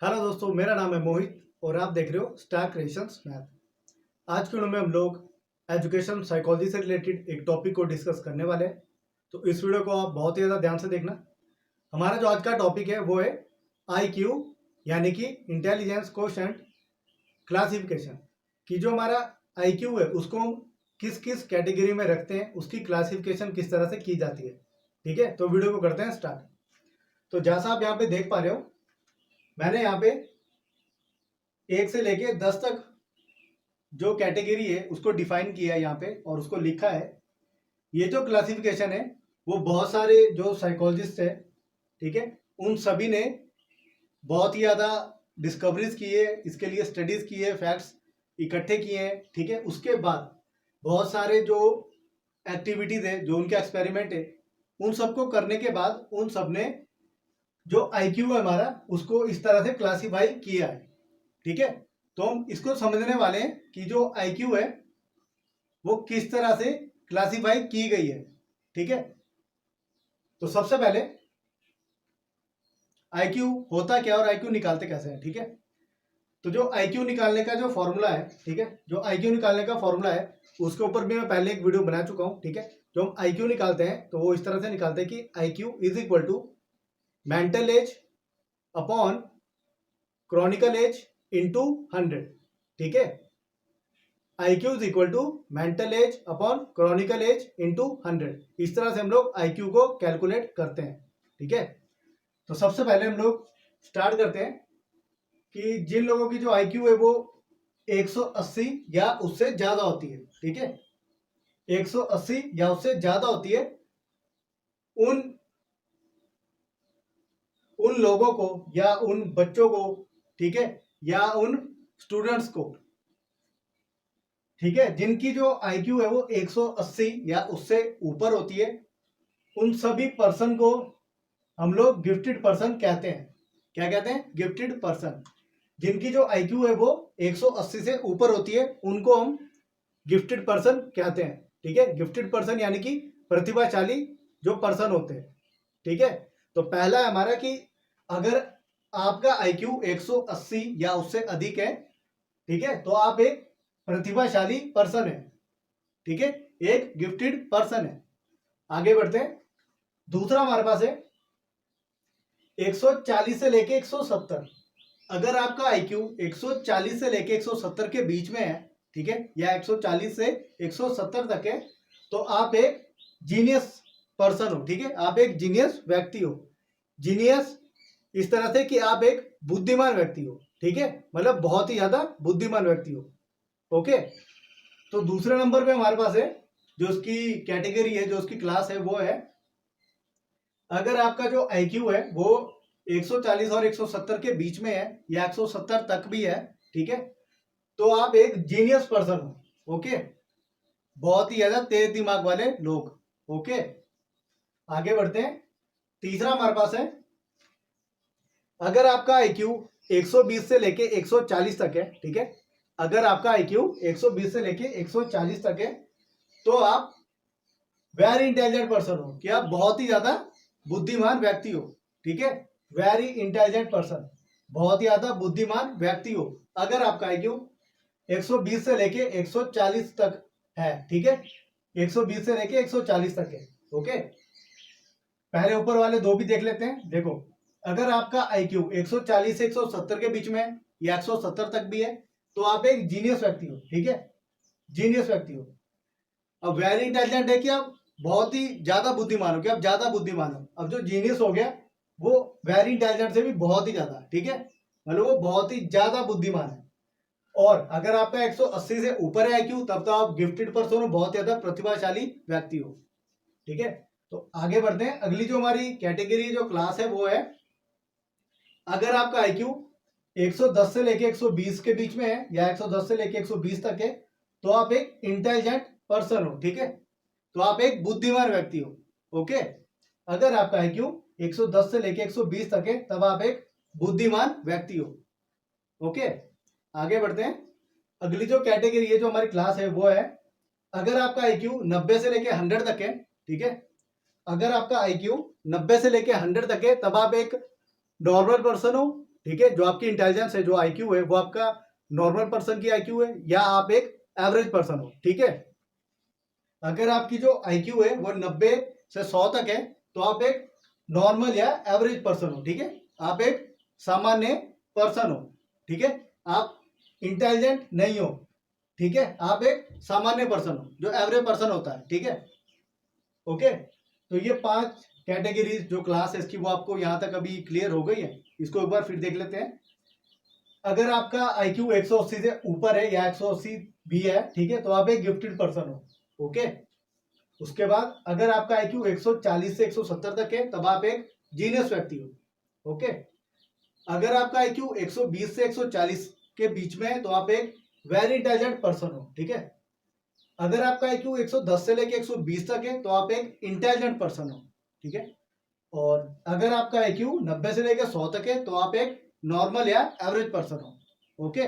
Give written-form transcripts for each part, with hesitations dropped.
Hello दोस्तों, मेरा नाम है मोहित और आप देख रहे हो स्टार क्रिएशंस मैथ। आज के वीडियो में हम लोग एजुकेशन साइकोलॉजी से रिलेटेड एक टॉपिक को डिस्कस करने वाले हैं। तो इस वीडियो को आप बहुत ही ज़्यादा ध्यान से देखना। हमारा जो आज का टॉपिक है वो है IQ यानी कि इंटेलिजेंस कोशेंट क्लासिफिकेशन। कि जो हमारा IQ है उसको हम किस किस कैटेगरी में रखते हैं, उसकी क्लासिफिकेशन किस तरह से की जाती है। ठीक है, तो वीडियो को करते हैं स्टार्ट। तो जैसा आप यहाँ पे देख पा रहे हो, मैंने यहाँ पे 1 से लेके 10 तक जो कैटेगरी है उसको डिफाइन किया है यहाँ पे और उसको लिखा है। ये जो क्लासिफिकेशन है वो बहुत सारे जो साइकोलॉजिस्ट है, ठीक है, उन सभी ने बहुत ही ज़्यादा डिस्कवरीज की है, इसके लिए स्टडीज़ की है, फैक्ट्स इकट्ठे किए हैं। ठीक है, उसके बाद बहुत सारे जो एक्टिविटीज़ है, जो उनके एक्सपेरिमेंट है, उन सबको करने के बाद उन सब ने जो IQ है हमारा उसको इस तरह से क्लासीफाई किया है। ठीक है, तो हम इसको समझने वाले हैं कि जो IQ है वो किस तरह से क्लासीफाई की गई है। ठीक है, तो सबसे पहले IQ होता क्या और IQ निकालते कैसे हैं। ठीक है, तो जो IQ निकालने का जो फॉर्मूला है, ठीक है, जो IQ निकालने का फॉर्मूला है उसके ऊपर भी मैं पहले एक वीडियो बना चुका हूं। ठीक है, जो हम IQ निकालते हैं तो वो इस तरह से निकालते हैं कि IQ is equal to mental age upon chronical age into 100। ठीक है, IQ is equal to mental age upon chronical age into 100। इस तरह से हम लोग IQ को कैलकुलेट करते हैं। ठीक है, तो सबसे पहले हम लोग स्टार्ट करते हैं कि जिन लोगों की जो IQ है वो 180 या उससे ज्यादा होती है। ठीक है, 180 या उससे ज्यादा होती है, उन लोगों को या उन बच्चों को, ठीक है, या उन स्टूडेंट्स को, ठीक है, जिनकी जो IQ है वो 180 या उससे ऊपर होती है, उन सभी पर्सन को हम लोग गिफ्टेड पर्सन कहते हैं। क्या कहते हैं? Gifted person. जिनकी जो IQ है वो 180 से ऊपर होती है उनको हम गिफ्टेड पर्सन कहते हैं। ठीक है, गिफ्टेड पर्सन यानी कि प्रतिभाशाली जो पर्सन होते हैं। ठीक है, तो पहला है हमारा कि अगर आपका IQ 180 या उससे अधिक है, ठीक है, तो आप एक प्रतिभाशाली पर्सन है। ठीक है, एक गिफ्टेड पर्सन है। आगे बढ़ते हैं। दूसरा हमारे पास है 140 से लेके 170। अगर आपका IQ 140 से लेके 170 के बीच में है, ठीक है, या 140 से 170 तक है, तो आप एक जीनियस पर्सन हो। ठीक है, आप एक जीनियस व्यक्ति हो। जीनियस इस तरह से कि आप एक बुद्धिमान व्यक्ति हो। ठीक है, मतलब बहुत ही ज्यादा बुद्धिमान व्यक्ति हो। ओके, तो दूसरे नंबर पे हमारे पास है जो उसकी कैटेगरी है, जो उसकी क्लास है, वो है अगर आपका जो IQ है वो 140 और 170 के बीच में है या 170 तक भी है, ठीक है, तो आप एक जीनियस पर्सन हो। ओके, बहुत ही ज्यादा तेज दिमाग वाले लोग। ओके, आगे बढ़ते हैं। तीसरा हमारे पास है अगर आपका IQ 120 से लेके 140 तक है, ठीक है, अगर आपका IQ 120 से लेके 140 तक है, तो आप वेरी इंटेलिजेंट पर्सन हो, कि आप बहुत ही ज्यादा बुद्धिमान व्यक्ति हो। ठीक है, वेरी इंटेलिजेंट पर्सन, बहुत ही ज्यादा बुद्धिमान व्यक्ति हो अगर आपका IQ 120 से लेके 140 तक है। ठीक है, 120 से लेके 140 तक है। ओके, पहले ऊपर वाले दो भी देख लेते हैं। देखो, अगर आपका IQ 140 से 170 के बीच में है या 170 तक भी है, तो आप एक जीनियस व्यक्ति हो। ठीक है, जीनियस व्यक्ति हो। अब वेरी इंटेलिजेंट है कि आप बहुत ही ज्यादा बुद्धिमान हो, कि आप ज्यादा बुद्धिमान हो। अब जो जीनियस हो गया वो वेरी इंटेलिजेंट से भी बहुत ही ज्यादा, ठीक है, मतलब वो बहुत ही ज्यादा बुद्धिमान है। और अगर आपका 180 से ऊपर है IQ, तब तो आप गिफ्टेड पर्सन हो, बहुत ज्यादा प्रतिभाशाली व्यक्ति हो। ठीक है, तो आगे बढ़ते हैं। अगली जो हमारी कैटेगरी जो क्लास है वो है अगर आपका IQ 110 से लेके 120 के बीच में है या 110 से लेके 120 तक है, तो आप एक इंटेलिजेंट पर्सन हो। ठीक है, तो आप एक बुद्धिमान व्यक्ति हो। ओके, अगर आपका IQ 110 से लेके 120 तक है, तब आप एक बुद्धिमान व्यक्ति हो। ओके, आगे बढ़ते हैं। अगली जो कैटेगरी है, जो हमारी क्लास है, वो है अगर आपका IQ 90 से लेके 100 तक है, ठीक है, अगर आपका IQ 90 से लेके 100 तक है, तब आप एक नॉर्मल पर्सन हो, ठीक है, जो आपकी इंटेलिजेंस है, जो आईक्यू है, वो आपका नॉर्मल पर्सन की आईक्यू है या आप एक एवरेज पर्सन हो। ठीक है, अगर आपकी जो आईक्यू है वो 90 से 100 तक है तो आप एक नॉर्मल या एवरेज पर्सन हो। ठीक है, आप एक सामान्य पर्सन हो। ठीक है, आप इंटेलिजेंट नहीं हो। ठीक है, आप एक सामान्य पर्सन हो जो एवरेज पर्सन होता है। ठीक है, ओके। तो ये 5 कैटेगरीज जो क्लास है इसकी वो आपको यहाँ तक अभी क्लियर हो गई है। इसको एक बार फिर देख लेते हैं। अगर आपका आईक्यू 180 से ऊपर है या 180 भी है, ठीक है, तो आप एक गिफ्टेड पर्सन हो। ओके, उसके बाद अगर आपका आईक्यू 140 से 170 तक है तब आप एक जीनियस व्यक्ति हो। ओके, अगर आपका आईक्यू 120 से 140 के बीच में है तो आप एक वेरी इंटेलिजेंट पर्सन हो। ठीक है, अगर आपका आईक्यू 110 से लेके 120 तक है तो आप एक इंटेलिजेंट पर्सन हो। ठीक है, और अगर आपका आईक्यू 90 से लेकर 100 तक है तो आप एक नॉर्मल या एवरेज पर्सन हो। ओके,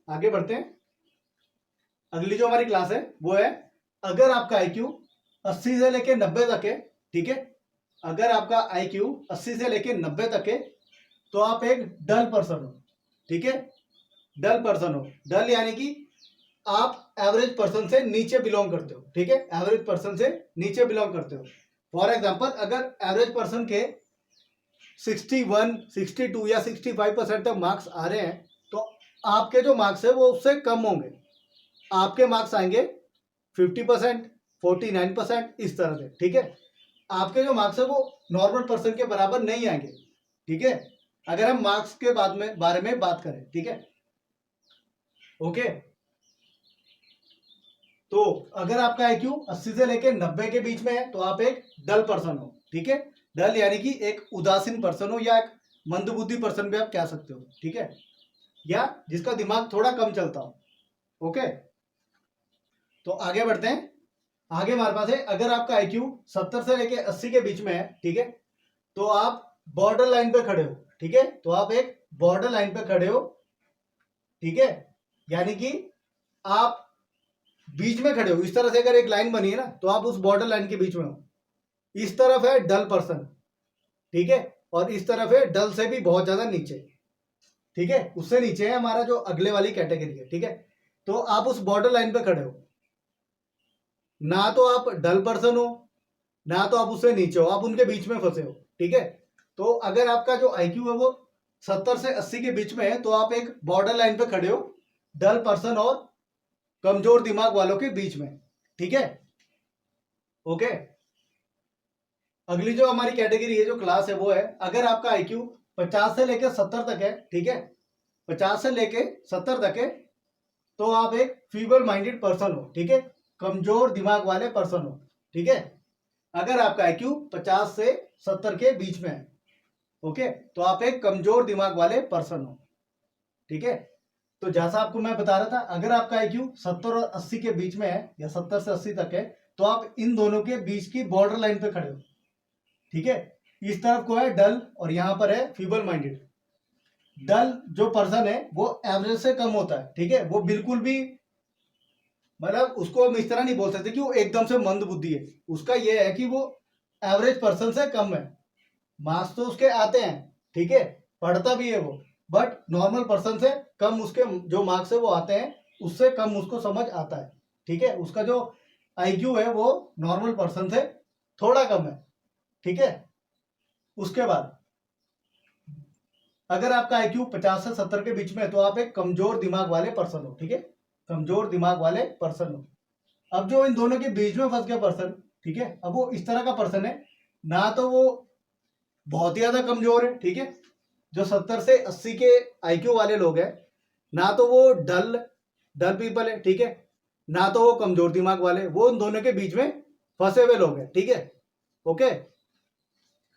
आगे बढ़ते हैं। अगली जो हमारी क्लास है वो है अगर आपका आईक्यू 80 से लेकर 90 तक है। ठीक है, अगर आपका आईक्यू 80 से लेकर 90 तक है तो आप एक डल पर्सन हो। ठीक है, डल पर्सन हो। डल यानी कि आप एवरेज पर्सन से नीचे बिलोंग करते हो। ठीक है, एवरेज पर्सन से नीचे बिलोंग करते हो। फॉर एग्जाम्पल, अगर एवरेज पर्सन के 61, 62 या 65% तक मार्क्स आ रहे हैं तो आपके जो मार्क्स है वो उससे कम होंगे। आपके मार्क्स आएंगे 50%, 49%, इस तरह से। ठीक है, आपके जो मार्क्स है वो नॉर्मल पर्सन के बराबर नहीं आएंगे। ठीक है, अगर हम मार्क्स के बारे में बात करें। ठीक है, ओके। तो अगर आपका आईक्यू 80 से लेकर 90 के बीच में है तो आप एक डल पर्सन हो। ठीक है, डल यानी कि एक उदासीन पर्सन हो या एक मंदबुद्धि पर्सन भी आप कह सकते हो। ठीक है, या जिसका दिमाग थोड़ा कम चलता हो। ओके, तो आगे बढ़ते हैं। आगे हमारे पास है अगर आपका आईक्यू 70 से लेकर 80 के बीच में है, ठीक है, तो आप बॉर्डर लाइन पे खड़े हो। ठीक है, तो आप एक बॉर्डर लाइन पे खड़े हो। ठीक है, यानी कि आप बीच में खड़े हो। इस तरह से अगर एक लाइन बनी है ना तो आप उस बॉर्डर लाइन के बीच में हो। इस तरफ है डल पर्सन, ठीक है, और इस तरफ है डल से भी बहुत ज्यादा नीचे। ठीक है, उससे नीचे है हमारा जो अगले वाली कैटेगरी है। ठीक है, तो आप उस बॉर्डर लाइन पे खड़े हो। ना तो आप डल पर्सन हो ना तो आप उससे नीचे हो, आप उनके बीच में फंसे हो। ठीक है, तो अगर आपका जो आईक्यू है वो 70 से 80 के बीच में है तो आप एक बॉर्डर लाइन पे खड़े हो, डल पर्सन और कमजोर दिमाग वालों के बीच में। ठीक है, ओके। अगली जो हमारी कैटेगरी है, जो क्लास है, वो है अगर आपका आईक्यू 50 से लेकर 70 तक है। ठीक है, 50 से लेकर 70 तक है तो आप एक फीबल माइंडेड पर्सन हो। ठीक है, कमजोर दिमाग वाले पर्सन हो। ठीक है, अगर आपका आईक्यू 50 से 70 के बीच में है, ओके, तो आप एक कमजोर दिमाग वाले पर्सन हो। ठीक है, तो जैसा आपको मैं बता रहा था, अगर आपका आईक्यू 70 और 80 के बीच में है या 70 से 80 तक है तो आप इन दोनों के बीच की बॉर्डर लाइन पे खड़े हो। ठीक है, इस तरफ को है डल और यहां पर है फीबल माइंडेड। डल जो पर्सन है वो एवरेज से कम होता है। ठीक है, वो बिल्कुल भी, मतलब उसको हम इस तरह नहीं बोल सकते कि वो एकदम से मंद बुद्धि है। उसका ये है कि वो एवरेज पर्सन से कम है। मार्क्स तो उसके आते हैं, ठीक है, पढ़ता भी है वो, बट नॉर्मल पर्सन से कम उसके जो मार्क्स है वो आते हैं, उससे कम उसको समझ आता है। ठीक है, उसका जो आईक्यू है वो नॉर्मल पर्सन से थोड़ा कम है। ठीक है, उसके बाद अगर आपका आईक्यू 50 से 70 के बीच में है तो आप एक कमजोर दिमाग वाले पर्सन हो। ठीक है, कमजोर दिमाग वाले पर्सन हो। अब जो इन दोनों के बीच में फंस गया पर्सन, ठीक है, अब वो इस तरह का पर्सन है, ना तो वो बहुत ही ज्यादा कमजोर है। ठीक है, जो 70 से 80 के आईक्यू वाले लोग हैं, ना तो वो डल डल पीपल है। ठीक है, ना तो वो कमजोर दिमाग वाले, वो उन दोनों के बीच में फंसे हुए लोग हैं। ठीक है, ओके,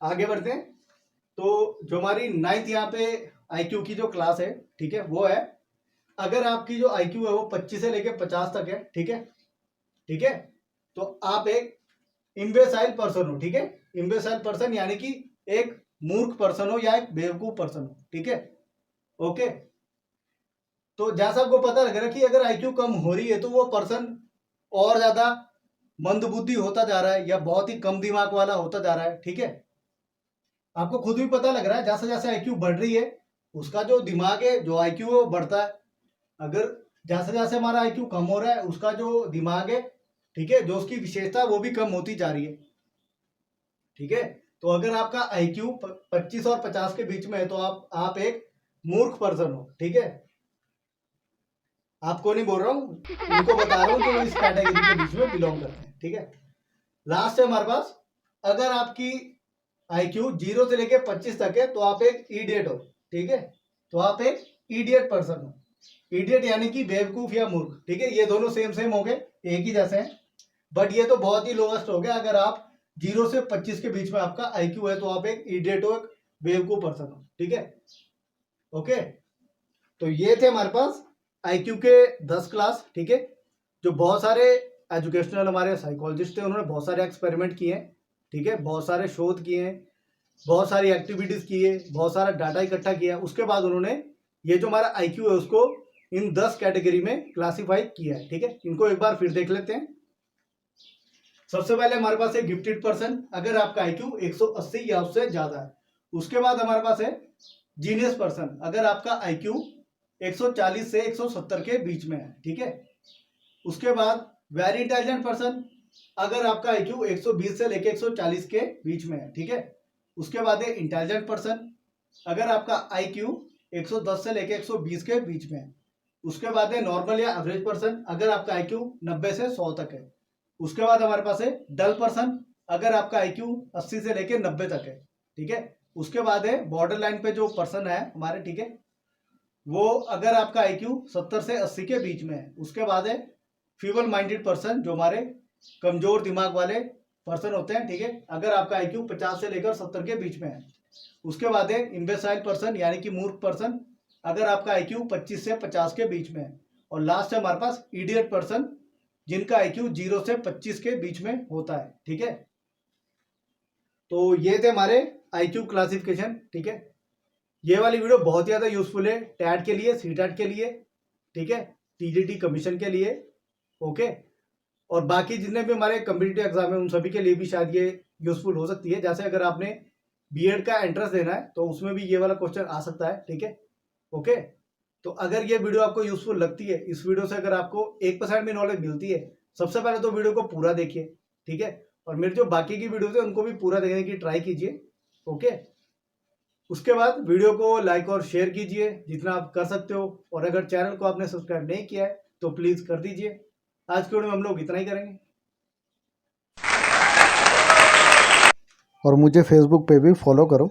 आगे बढ़ते हैं। तो जो हमारी 9th यहाँ पे आईक्यू की जो क्लास है, ठीक है, वो है अगर आपकी जो आईक्यू है वो 25 से लेके 50 तक है। ठीक है, ठीक है, तो आप एक इम्बेसाइल पर्सन हो। ठीक है, इम्बेसाइल पर्सन यानी कि एक मूर्ख पर्सन हो या एक बेवकूफ पर्सन हो। ठीक है, ओके। तो जैसा आपको पता लग रहा है कि अगर आईक्यू कम हो रही है तो वो पर्सन और ज्यादा मंदबुद्धि होता जा रहा है या बहुत ही कम दिमाग वाला होता जा रहा है। ठीक है, आपको खुद भी पता लग रहा है जैसे जैसे आईक्यू बढ़ रही है उसका जो दिमाग है, जो आईक्यू है वो बढ़ता है। अगर जैसे जैसे हमारा आईक्यू कम हो रहा है, उसका जो दिमाग है, ठीक है, जो उसकी विशेषता है वो भी कम होती जा रही है। ठीक है, तो अगर आपका आईक्यू 25 और 50 के बीच में है तो आप एक मूर्ख पर्सन हो। ठीक है, आपको नहीं बोल रहा हूँ, इनको बता रहा हूँ जो इस कैटेगरी के बीच में बिलोंग करते हैं। ठीक है, लास्ट है हमारे पास, अगर आपकी आईक्यू 0 से लेके 25 तक है तो आप एक इडियट हो। ठीक है, तो आप एक इडियट पर्सन हो। इडियट यानी कि बेवकूफ या मूर्ख। ठीक है, ये दोनों सेम सेम हो गए, एक ही जैसे हैं, बट ये तो बहुत ही लोएस्ट हो गया। अगर आप 0 से 25 के बीच में आपका आईक्यू है तो आप एक इडियट हो, एक बेवकूफ पर्सन हो। ठीक है, ओके, तो ये थे हमारे पास आईक्यू के 10 क्लास। ठीक है, जो बहुत सारे एजुकेशनल हमारे साइकोलॉजिस्ट थे, उन्होंने बहुत सारे एक्सपेरिमेंट किए हैं। ठीक है, बहुत सारे शोध किए हैं, बहुत सारी एक्टिविटीज की है, बहुत सारा डाटा इकट्ठा किया। उसके बाद उन्होंने ये जो हमारा आईक्यू है उसको इन 10 कैटेगरी में क्लासिफाई किया है। ठीक है, इनको एक बार फिर देख लेते हैं। सबसे पहले हमारे पास है गिफ्टेड पर्सन, अगर आपका आईक्यू 180 या उससे ज्यादा है। उसके बाद हमारे पास है जीनियस पर्सन, अगर आपका आईक्यू 140 से 170 के बीच में है। ठीक है, उसके बाद वेरी इंटेलिजेंट पर्सन, अगर आपका आईक्यू 120 से लेके 140 के बीच में है। ठीक है, उसके बाद है इंटेलिजेंट पर्सन, अगर आपका आईक्यू 110 से लेके 120 के बीच में है। उसके बाद है नॉर्मल या एवरेज पर्सन, अगर आपका आईक्यू 90 से 100 तक है। उसके बाद हमारे पास है डल पर्सन, अगर आपका आईक्यू 80 से लेके 90 तक है। ठीक है, उसके बाद है बॉर्डर लाइन पे जो पर्सन है हमारे, ठीक है, वो अगर आपका आईक्यू 70 से 80 के बीच में है। उसके बाद है फीबल माइंडेड पर्सन, जो हमारे कमजोर दिमाग वाले पर्सन होते हैं। ठीक है, अगर आपका आईक्यू 50 से लेकर 70 के बीच में है। उसके बाद है इम्बेसाइल पर्सन यानी कि मूर्ख पर्सन, अगर आपका आईक्यू 25 से 50 के बीच में है। और लास्ट है हमारे पास इडियट पर्सन, जिनका आईक्यू 0 से 25 के बीच में होता है। ठीक है, तो ये थे हमारे आईक्यू क्लासिफिकेशन। ठीक है, ये वाली वीडियो बहुत ज्यादा यूजफुल है टैट के लिए, सीटैट के लिए, ठीक है, टीजीटी कमीशन के लिए, ओके, और बाकी जितने भी हमारे कम्पिटिटिव एग्जाम है उन सभी के लिए भी शायद ये यूजफुल हो सकती है। जैसे अगर आपने बीएड का एंट्रेंस देना है तो उसमें भी ये वाला क्वेश्चन आ सकता है। ठीक है, ओके, तो अगर ये वीडियो आपको यूजफुल लगती है, इस वीडियो से अगर आपको 1% भी नॉलेज मिलती है, सबसे पहले तो वीडियो को पूरा देखिए। ठीक है, और मेरे जो बाकी की वीडियोस है उनको भी पूरा देखने की ट्राई कीजिए। ओके, उसके बाद वीडियो को लाइक और शेयर कीजिए जितना आप कर सकते हो, और अगर चैनल को आपने सब्सक्राइब नहीं किया है तो प्लीज कर दीजिए। आज के वीडियो में हम लोग इतना ही करेंगे, और मुझे फेसबुक पे भी फॉलो करो।